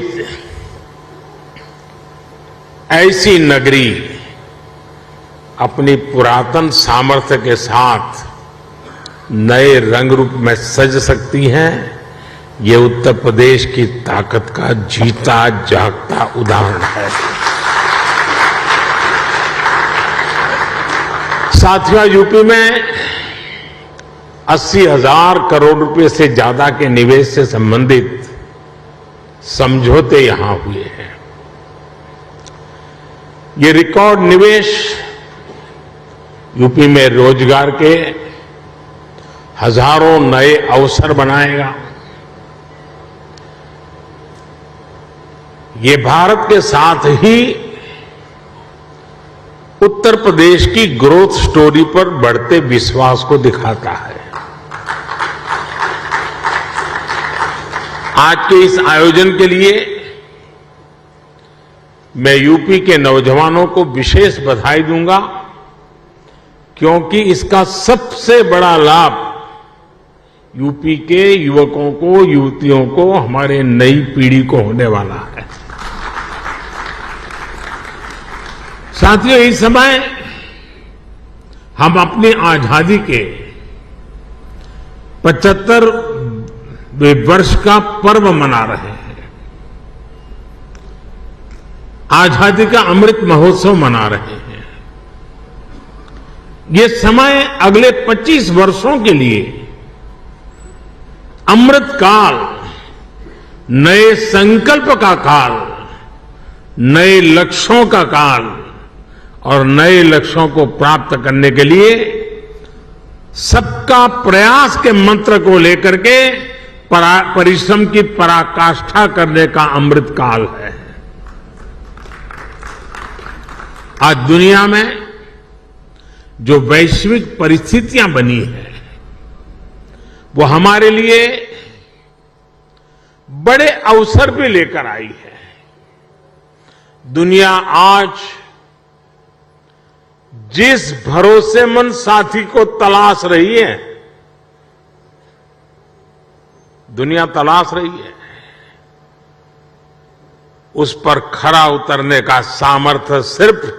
ऐसी नगरी अपनी पुरातन सामर्थ्य के साथ नए रंग रूप में सज सकती हैं, ये उत्तर प्रदेश की ताकत का जीता जागता उदाहरण है। साथियों, यूपी में 80,000 करोड़ रुपए से ज्यादा के निवेश से संबंधित समझौते यहां हुए हैं। ये रिकॉर्ड निवेश यूपी में रोजगार के हजारों नए अवसर बनाएगा। ये भारत के साथ ही उत्तर प्रदेश की ग्रोथ स्टोरी पर बढ़ते विश्वास को दिखाता है। आज के इस आयोजन के लिए मैं यूपी के नौजवानों को विशेष बधाई दूंगा, क्योंकि इसका सबसे बड़ा लाभ यूपी के युवकों को, युवतियों को, हमारे नई पीढ़ी को होने वाला है। साथियों, इस समय हम अपनी आजादी के 75वें वर्ष का पर्व मना रहे हैं। आजादी का अमृत महोत्सव मना रहे हैं। ये समय अगले 25 वर्षों के लिए अमृत काल, नए संकल्प का काल, नए लक्ष्यों का काल और नए लक्ष्यों को प्राप्त करने के लिए सबका प्रयास के मंत्र को लेकर के परिश्रम की पराकाष्ठा करने का अमृत काल है। आज दुनिया में जो वैश्विक परिस्थितियां बनी हैं, वो हमारे लिए बड़े अवसर भी लेकर आई है। दुनिया आज जिस भरोसेमंद साथी को तलाश रही है, दुनिया तलाश रही है, उस पर खरा उतरने का सामर्थ्य सिर्फ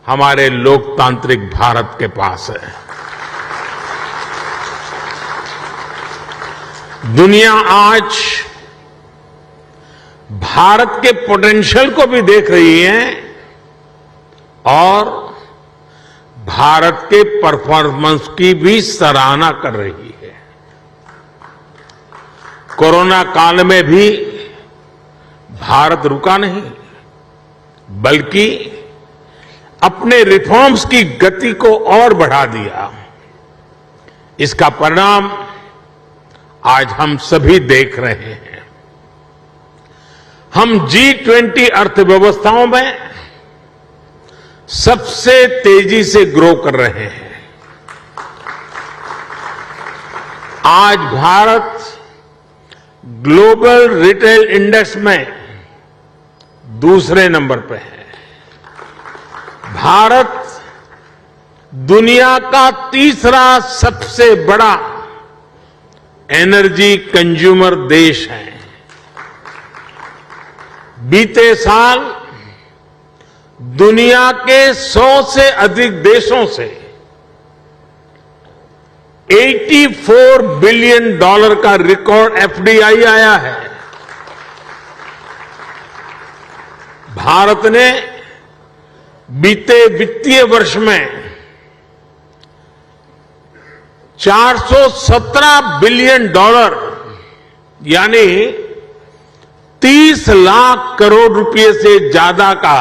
हमारे लोकतांत्रिक भारत के पास है। दुनिया आज भारत के पोटेंशियल को भी देख रही है और भारत के परफॉर्मेंस की भी सराहना कर रही है। कोरोना काल में भी भारत रुका नहीं, बल्कि अपने रिफॉर्म्स की गति को और बढ़ा दिया। इसका परिणाम आज हम सभी देख रहे हैं। हम G20 अर्थव्यवस्थाओं में सबसे तेजी से ग्रो कर रहे हैं। आज भारत ग्लोबल रिटेल इंडेक्स में दूसरे नंबर पर है। भारत दुनिया का तीसरा सबसे बड़ा एनर्जी कंज्यूमर देश है। बीते साल दुनिया के 100 से अधिक देशों से $84 बिलियन का रिकॉर्ड एफडीआई आया है। भारत ने बीते वित्तीय वर्ष में $417 बिलियन यानी 30 लाख करोड़ रुपए से ज्यादा का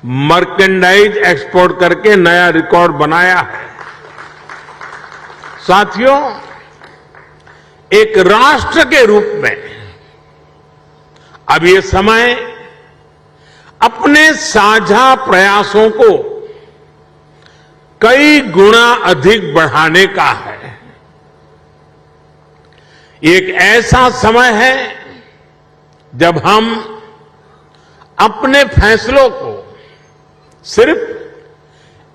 मर्केंडाइज एक्सपोर्ट करके नया रिकॉर्ड बनाया है। साथियों, एक राष्ट्र के रूप में अब ये समय अपने साझा प्रयासों को कई गुना अधिक बढ़ाने का है। एक ऐसा समय है जब हम अपने फैसलों को सिर्फ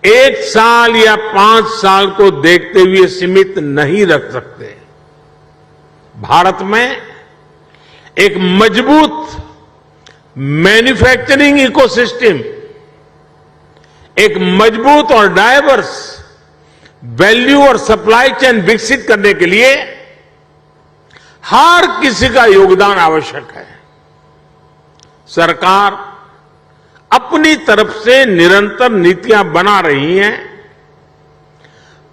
1 साल या 5 साल को देखते हुए सीमित नहीं रख सकते। भारत में एक मजबूत मैन्युफैक्चरिंग इकोसिस्टम, एक मजबूत और डायवर्स वैल्यू और सप्लाई चेन विकसित करने के लिए हर किसी का योगदान आवश्यक है। सरकार अपनी तरफ से निरंतर नीतियां बना रही हैं,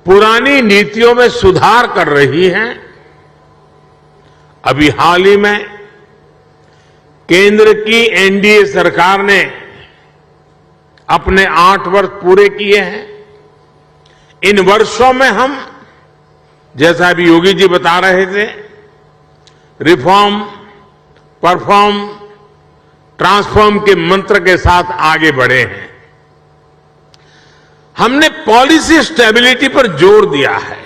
पुरानी नीतियों में सुधार कर रही हैं। अभी हाल ही में केंद्र की एनडीए सरकार ने अपने 8 वर्ष पूरे किए हैं। इन वर्षों में हम, जैसा अभी योगी जी बता रहे थे, रिफॉर्म, परफॉर्म, ट्रांसफॉर्म के मंत्र के साथ आगे बढ़े हैं। हमने पॉलिसी स्टेबिलिटी पर जोर दिया है,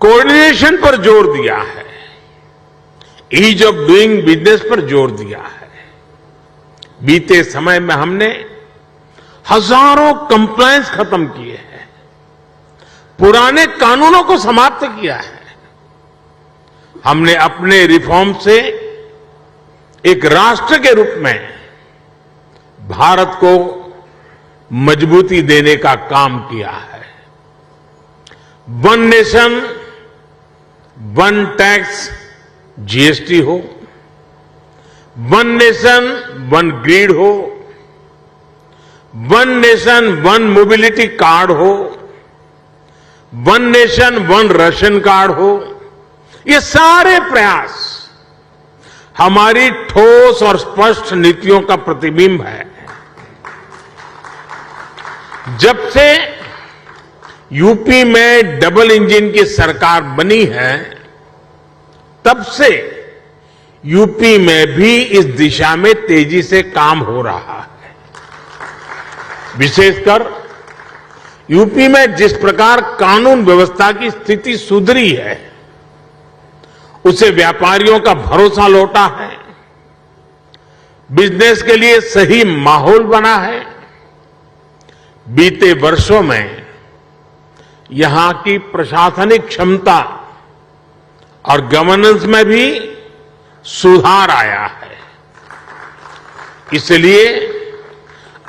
कोऑर्डिनेशन पर जोर दिया है, ईज ऑफ डूइंग बिजनेस पर जोर दिया है। बीते समय में हमने हजारों कंप्लायंस खत्म किए हैं, पुराने कानूनों को समाप्त किया है। हमने अपने रिफॉर्म से एक राष्ट्र के रूप में भारत को मजबूती देने का काम किया है। One nation, one tax, GST हो, वन नेशन, वन ग्रिड हो, one nation, one mobility card हो, one nation, one ration card हो, ये सारे प्रयास हमारी ठोस और स्पष्ट नीतियों का प्रतिबिंब है। जब से यूपी में डबल इंजन की सरकार बनी है, तब से यूपी में भी इस दिशा में तेजी से काम हो रहा है। विशेषकर यूपी में जिस प्रकार कानून व्यवस्था की स्थिति सुधरी है, उससे व्यापारियों का भरोसा लौटा है, बिजनेस के लिए सही माहौल बना है। बीते वर्षों में यहां की प्रशासनिक क्षमता और गवर्नेंस में भी सुधार आया है। इसलिए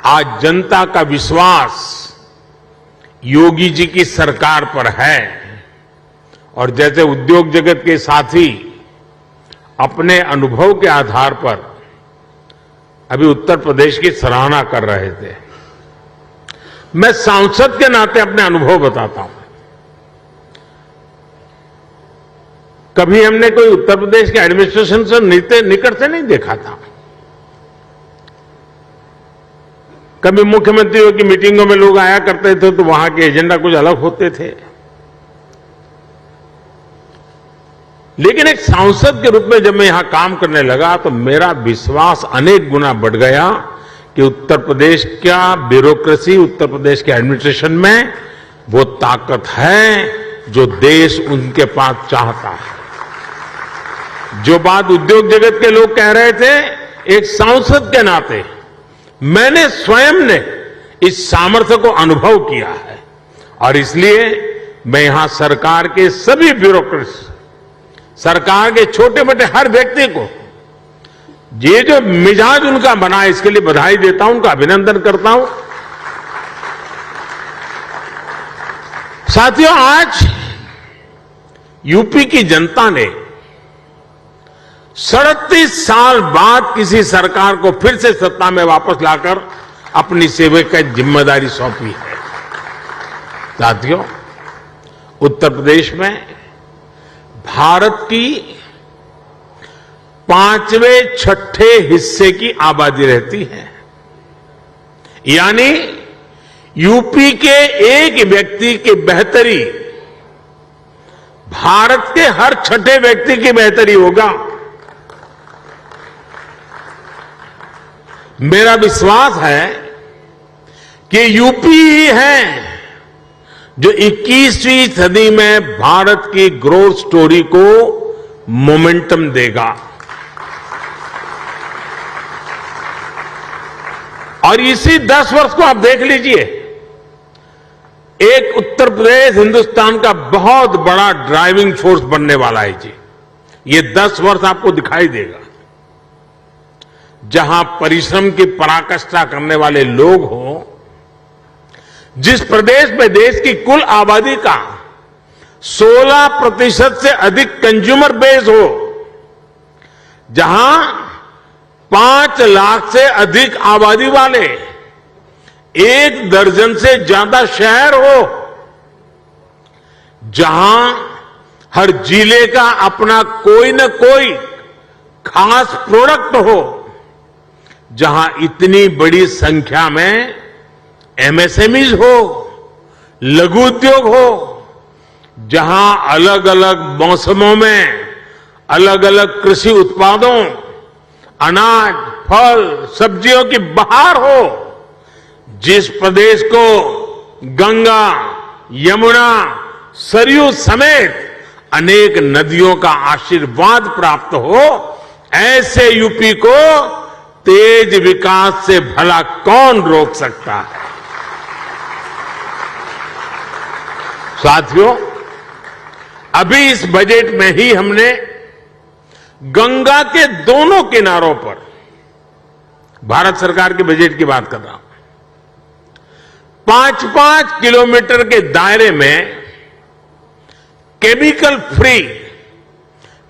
आज जनता का विश्वास योगी जी की सरकार पर है और जैसे उद्योग जगत के साथी अपने अनुभव के आधार पर अभी उत्तर प्रदेश की सराहना कर रहे थे, मैं सांसद के नाते अपने अनुभव बताता हूं। कभी हमने कोई उत्तर प्रदेश के एडमिनिस्ट्रेशन से निकट से नहीं देखा था। कभी मुख्यमंत्रियों की मीटिंगों में लोग आया करते थे तो वहां के एजेंडा कुछ अलग होते थे, लेकिन एक सांसद के रूप में जब मैं यहां काम करने लगा तो मेरा विश्वास अनेक गुना बढ़ गया कि उत्तर प्रदेश का ब्यूरोक्रेसी, उत्तर प्रदेश के एडमिनिस्ट्रेशन में वो ताकत है जो देश उनके पास चाहता है। जो बात उद्योग जगत के लोग कह रहे थे, एक सांसद के नाते मैंने स्वयं ने इस सामर्थ्य को अनुभव किया है और इसलिए मैं यहां सरकार के सभी ब्यूरोक्रेट्स, सरकार के छोटे मोटे हर व्यक्ति को ये जो मिजाज उनका बना है, इसके लिए बधाई देता हूं, उनका अभिनंदन करता हूं। साथियों, आज यूपी की जनता ने 37 साल बाद किसी सरकार को फिर से सत्ता में वापस लाकर अपनी सेवा की जिम्मेदारी सौंपी है। साथियों, उत्तर प्रदेश में भारत की 5वें-6ठे हिस्से की आबादी रहती है, यानी यूपी के एक व्यक्ति की बेहतरी भारत के हर 6ठे व्यक्ति की बेहतरी होगा। मेरा विश्वास है कि यूपी ही है जो 21वीं सदी में भारत की ग्रोथ स्टोरी को मोमेंटम देगा। और इसी 10 वर्ष को आप देख लीजिए, एक उत्तर प्रदेश हिंदुस्तान का बहुत बड़ा ड्राइविंग फोर्स बनने वाला है जी। ये 10 वर्ष आपको दिखाई देगा, जहां परिश्रम की पराकाष्ठा करने वाले लोग हों, जिस प्रदेश में देश की कुल आबादी का 16% से अधिक कंज्यूमर बेस हो, जहां 5 लाख से अधिक आबादी वाले 1 दर्जन से ज्यादा शहर हो, जहां हर जिले का अपना कोई न कोई खास प्रोडक्ट हो, जहां इतनी बड़ी संख्या में एमएसएमईज हो, लघु उद्योग हो, जहां अलग अलग मौसमों में अलग अलग कृषि उत्पादों, अनाज, फल, सब्जियों की बहार हो, जिस प्रदेश को गंगा, यमुना, सरयू समेत अनेक नदियों का आशीर्वाद प्राप्त हो, ऐसे यूपी को तेज विकास से भला कौन रोक सकता है। साथियों, अभी इस बजट में ही हमने गंगा के दोनों किनारों पर, भारत सरकार के बजट की बात कर रहा हूं, 5-5 किलोमीटर के दायरे में केमिकल फ्री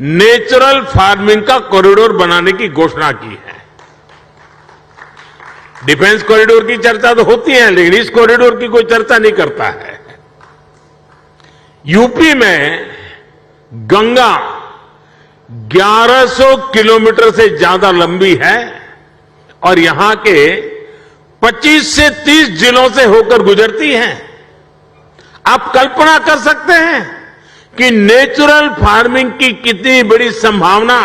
नेचुरल फार्मिंग का कॉरिडोर बनाने की घोषणा की है। डिफेंस कॉरिडोर की चर्चा तो होती है, लेकिन इस कॉरिडोर की कोई चर्चा नहीं करता है। यूपी में गंगा 1100 किलोमीटर से ज्यादा लंबी है और यहां के 25 से 30 जिलों से होकर गुजरती है। आप कल्पना कर सकते हैं कि नेचुरल फार्मिंग की कितनी बड़ी संभावना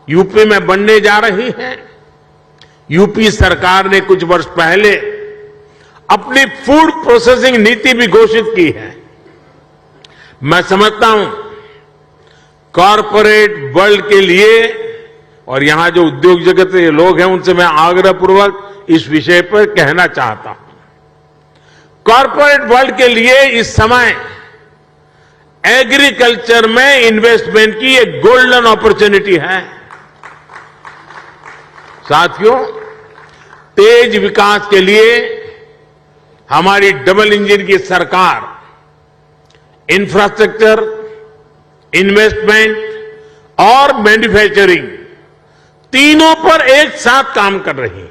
यूपी में बनने जा रही है। यूपी सरकार ने कुछ वर्ष पहले अपनी फूड प्रोसेसिंग नीति भी घोषित की है। मैं समझता हूं कॉरपोरेट वर्ल्ड के लिए, और यहां जो उद्योग जगत के लोग हैं उनसे मैं आग्रहपूर्वक इस विषय पर कहना चाहता हूं, कॉरपोरेट वर्ल्ड के लिए इस समय एग्रीकल्चर में इन्वेस्टमेंट की एक गोल्डन अपॉर्चुनिटी है। साथियों, तेज विकास के लिए हमारी डबल इंजन की सरकार इंफ्रास्ट्रक्चर, इन्वेस्टमेंट और मैन्युफैक्चरिंग तीनों पर एक साथ काम कर रही है।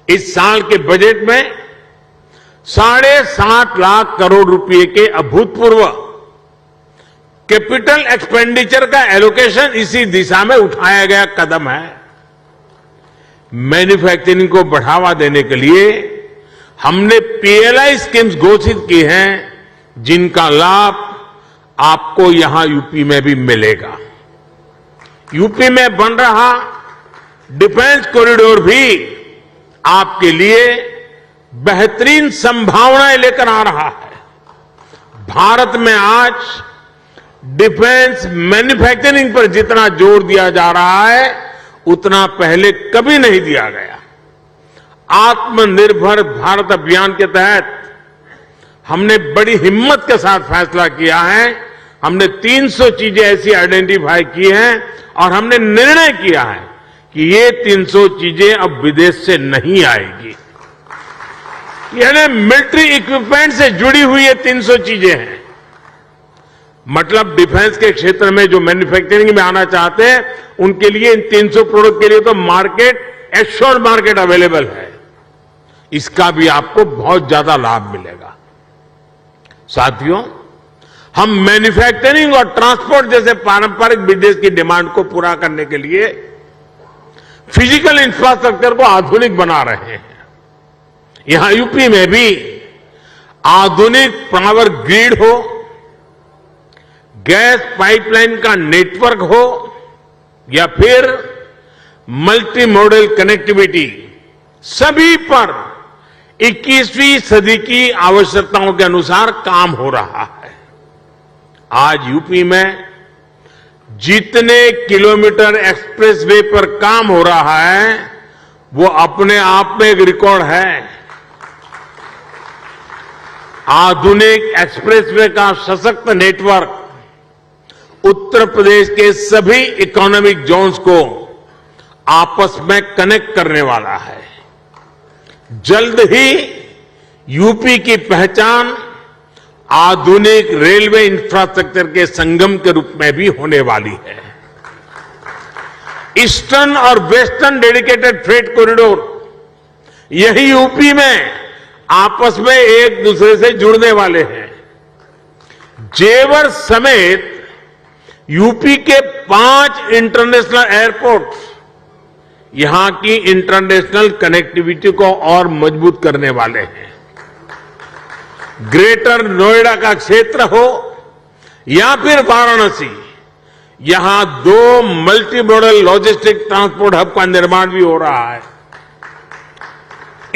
इस साल के बजट में 7.5 लाख करोड़ रुपए के अभूतपूर्व कैपिटल एक्सपेंडिचर का एलोकेशन इसी दिशा में उठाया गया कदम है। मैन्युफैक्चरिंग को बढ़ावा देने के लिए हमने पीएलआई स्कीम्स घोषित की हैं, जिनका लाभ आपको यहां यूपी में भी मिलेगा। यूपी में बन रहा डिफेंस कॉरिडोर भी आपके लिए बेहतरीन संभावनाएं लेकर आ रहा है। भारत में आज डिफेंस मैन्युफैक्चरिंग पर जितना जोर दिया जा रहा है, उतना पहले कभी नहीं दिया गया। आत्मनिर्भर भारत अभियान के तहत हमने बड़ी हिम्मत के साथ फैसला किया है। हमने 300 चीजें ऐसी आइडेंटिफाई की हैं और हमने निर्णय किया है कि ये 300 चीजें अब विदेश से नहीं आएगी। यानी मिलिट्री इक्विपमेंट से जुड़ी हुई ये 300 चीजें हैं। मतलब डिफेंस के क्षेत्र में जो मैन्युफैक्चरिंग में आना चाहते हैं उनके लिए इन 300 प्रोडक्ट के लिए तो मार्केट, एश्योर्ड मार्केट अवेलेबल है। इसका भी आपको बहुत ज्यादा लाभ मिलेगा। साथियों, हम मैन्युफैक्चरिंग और ट्रांसपोर्ट जैसे पारंपरिक बिजनेस की डिमांड को पूरा करने के लिए फिजिकल इंफ्रास्ट्रक्चर को आधुनिक बना रहे हैं। यहां यूपी में भी आधुनिक पावर ग्रिड हो, गैस पाइपलाइन का नेटवर्क हो या फिर मल्टी मॉडल कनेक्टिविटी, सभी पर 21वीं सदी की आवश्यकताओं के अनुसार काम हो रहा है। आज यूपी में जितने किलोमीटर एक्सप्रेसवे पर काम हो रहा है वो अपने आप में एक रिकॉर्ड है। आधुनिक एक्सप्रेसवे का सशक्त नेटवर्क उत्तर प्रदेश के सभी इकोनॉमिक जोन्स को आपस में कनेक्ट करने वाला है। जल्द ही यूपी की पहचान आधुनिक रेलवे इंफ्रास्ट्रक्चर के संगम के रूप में भी होने वाली है। ईस्टर्न और वेस्टर्न डेडिकेटेड फ्रेट कॉरिडोर यही यूपी में आपस में एक दूसरे से जुड़ने वाले हैं। जेवर समेत यूपी के 5 इंटरनेशनल एयरपोर्ट यहां की इंटरनेशनल कनेक्टिविटी को और मजबूत करने वाले हैं। ग्रेटर नोएडा का क्षेत्र हो या फिर वाराणसी, यहां 2 multi modal logistic transport hub का निर्माण भी हो रहा है।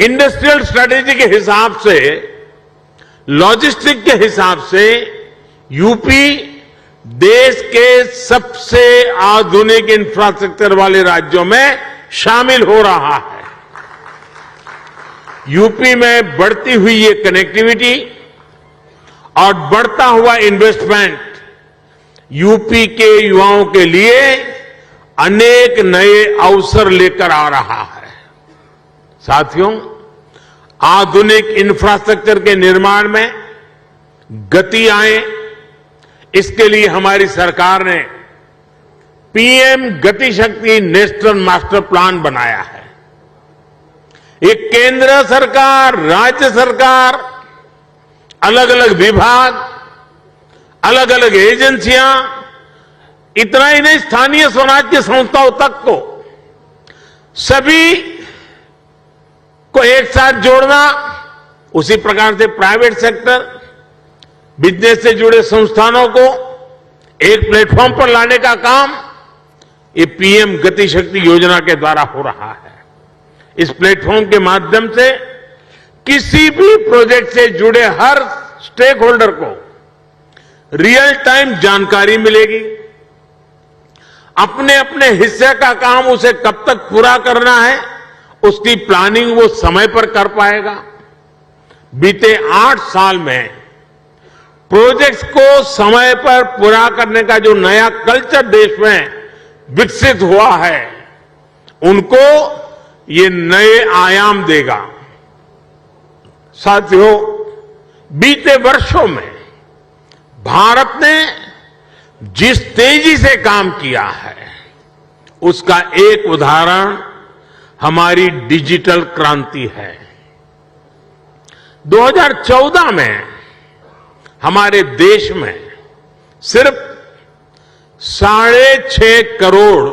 इंडस्ट्रियल स्ट्रेटेजी के हिसाब से, लॉजिस्टिक के हिसाब से यूपी देश के सबसे आधुनिक इंफ्रास्ट्रक्चर वाले राज्यों में शामिल हो रहा है। यूपी में बढ़ती हुई ये कनेक्टिविटी और बढ़ता हुआ इन्वेस्टमेंट यूपी के युवाओं के लिए अनेक नए अवसर लेकर आ रहा है। साथियों, आधुनिक इंफ्रास्ट्रक्चर के निर्माण में गति आए, इसके लिए हमारी सरकार ने पीएम गति शक्ति नेशनल मास्टर प्लान बनाया है। ये केंद्र सरकार, राज्य सरकार, अलग अलग विभाग, अलग अलग एजेंसियां, इतना ही नहीं, स्थानीय स्वराज की संस्थाओं तक को, सभी को एक साथ जोड़ना, उसी प्रकार से प्राइवेट सेक्टर, बिजनेस से जुड़े संस्थानों को एक प्लेटफॉर्म पर लाने का काम ये पीएम गति शक्ति योजना के द्वारा हो रहा है। इस प्लेटफॉर्म के माध्यम से किसी भी प्रोजेक्ट से जुड़े हर स्टेक होल्डर को रियल टाइम जानकारी मिलेगी। अपने अपने हिस्से का काम उसे कब तक पूरा करना है, उसकी प्लानिंग वो समय पर कर पाएगा। बीते 8 साल में प्रोजेक्ट्स को समय पर पूरा करने का जो नया कल्चर देश में विकसित हुआ है, उनको ये नए आयाम देगा। साथियों, बीते वर्षों में भारत ने जिस तेजी से काम किया है, उसका एक उदाहरण हमारी डिजिटल क्रांति है। 2014 में हमारे देश में सिर्फ 6.5 करोड़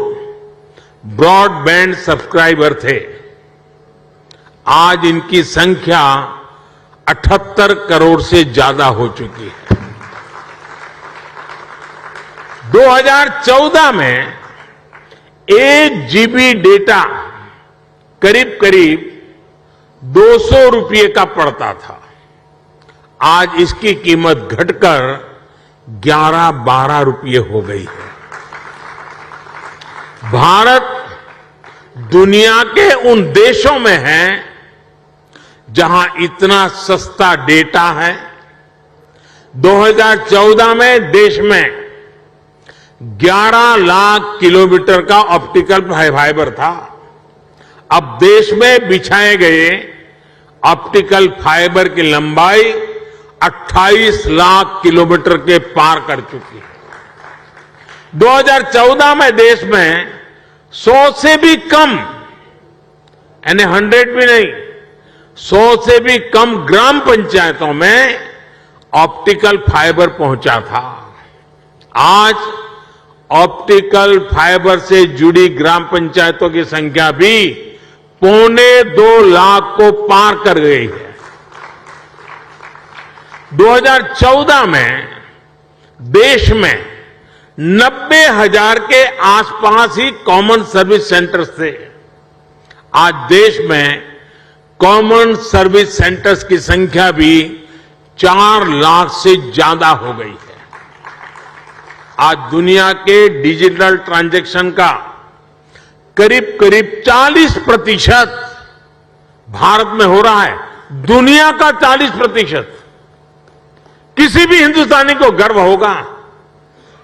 ब्रॉडबैंड सब्सक्राइबर थे। आज इनकी संख्या 78 करोड़ से ज्यादा हो चुकी है। 2014 में 1 जीबी डेटा करीब करीब 200 रुपये का पड़ता था। आज इसकी कीमत घटकर 11-12 रुपये हो गई है। भारत दुनिया के उन देशों में है जहां इतना सस्ता डेटा है। 2014 में देश में 11 लाख किलोमीटर का ऑप्टिकल फाइबर था। अब देश में बिछाए गए ऑप्टिकल फाइबर की लंबाई 28 लाख किलोमीटर के पार कर चुकी है। 2014 में देश में 100 से भी कम, यानी 100 भी नहीं, 100 से भी कम ग्राम पंचायतों में ऑप्टिकल फाइबर पहुंचा था। आज ऑप्टिकल फाइबर से जुड़ी ग्राम पंचायतों की संख्या भी 2.25 लाख को पार कर गई है। 2014 में देश में 90,000 के आसपास ही कॉमन सर्विस सेंटर्स थे। आज देश में कॉमन सर्विस सेंटर्स की संख्या भी 4 लाख से ज्यादा हो गई है। आज दुनिया के डिजिटल ट्रांजैक्शन का करीब करीब 40% भारत में हो रहा है। दुनिया का 40%। किसी भी हिंदुस्तानी को गर्व होगा।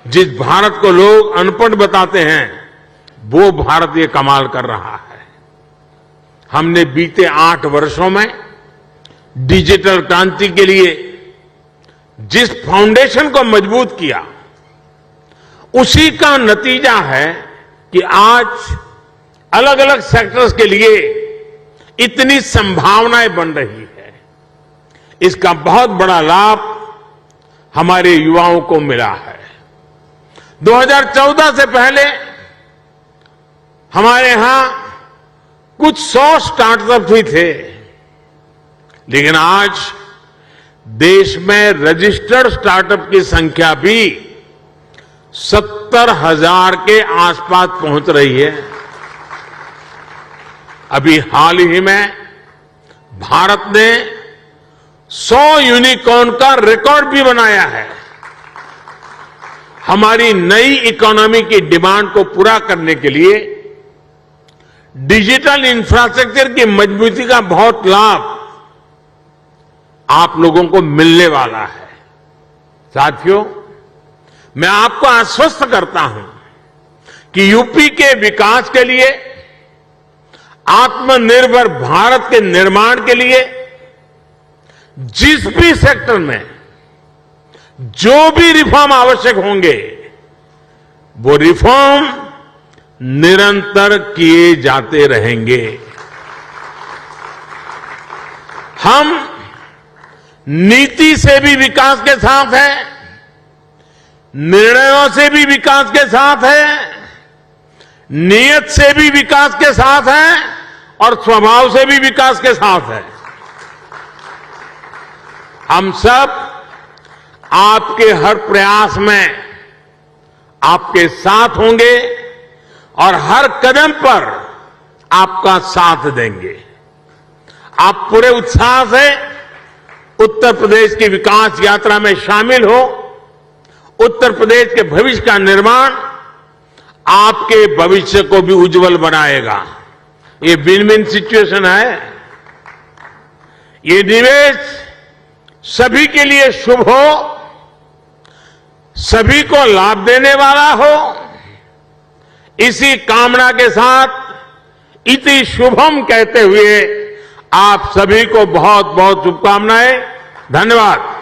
जिस भारत को लोग अनपढ़ बताते हैं, वो भारत ये कमाल कर रहा है। हमने बीते 8 वर्षों में डिजिटल क्रांति के लिए जिस फाउंडेशन को मजबूत किया, उसी का नतीजा है कि आज अलग अलग सेक्टर्स के लिए इतनी संभावनाएं बन रही है। इसका बहुत बड़ा लाभ हमारे युवाओं को मिला है। 2014 से पहले हमारे यहां कुछ 100 स्टार्टअप ही थे, लेकिन आज देश में रजिस्टर्ड स्टार्टअप की संख्या भी 70,000 के आसपास पहुंच रही है। अभी हाल ही में भारत ने 100 यूनिकॉर्न का रिकॉर्ड भी बनाया है। हमारी नई इकोनॉमी की डिमांड को पूरा करने के लिए डिजिटल इंफ्रास्ट्रक्चर की मजबूती का बहुत लाभ आप लोगों को मिलने वाला है। साथियों, मैं आपको आश्वस्त करता हूं कि यूपी के विकास के लिए, आत्मनिर्भर भारत के निर्माण के लिए जिस भी सेक्टर में जो भी रिफॉर्म आवश्यक होंगे, वो रिफॉर्म निरंतर किए जाते रहेंगे। हम नीति से भी विकास के साथ हैं, निर्णयों से भी विकास के साथ हैं, नियत से भी विकास के साथ हैं और स्वभाव से भी विकास के साथ हैं। हम सब आपके हर प्रयास में आपके साथ होंगे और हर कदम पर आपका साथ देंगे। आप पूरे उत्साह से उत्तर प्रदेश की विकास यात्रा में शामिल हो। उत्तर प्रदेश के भविष्य का निर्माण आपके भविष्य को भी उज्जवल बनाएगा। ये विन विन सिचुएशन है। ये निवेश सभी के लिए शुभ हो, सभी को लाभ देने वाला हो। इसी कामना के साथ इति शुभम कहते हुए आप सभी को बहुत बहुत शुभकामनाएं। धन्यवाद।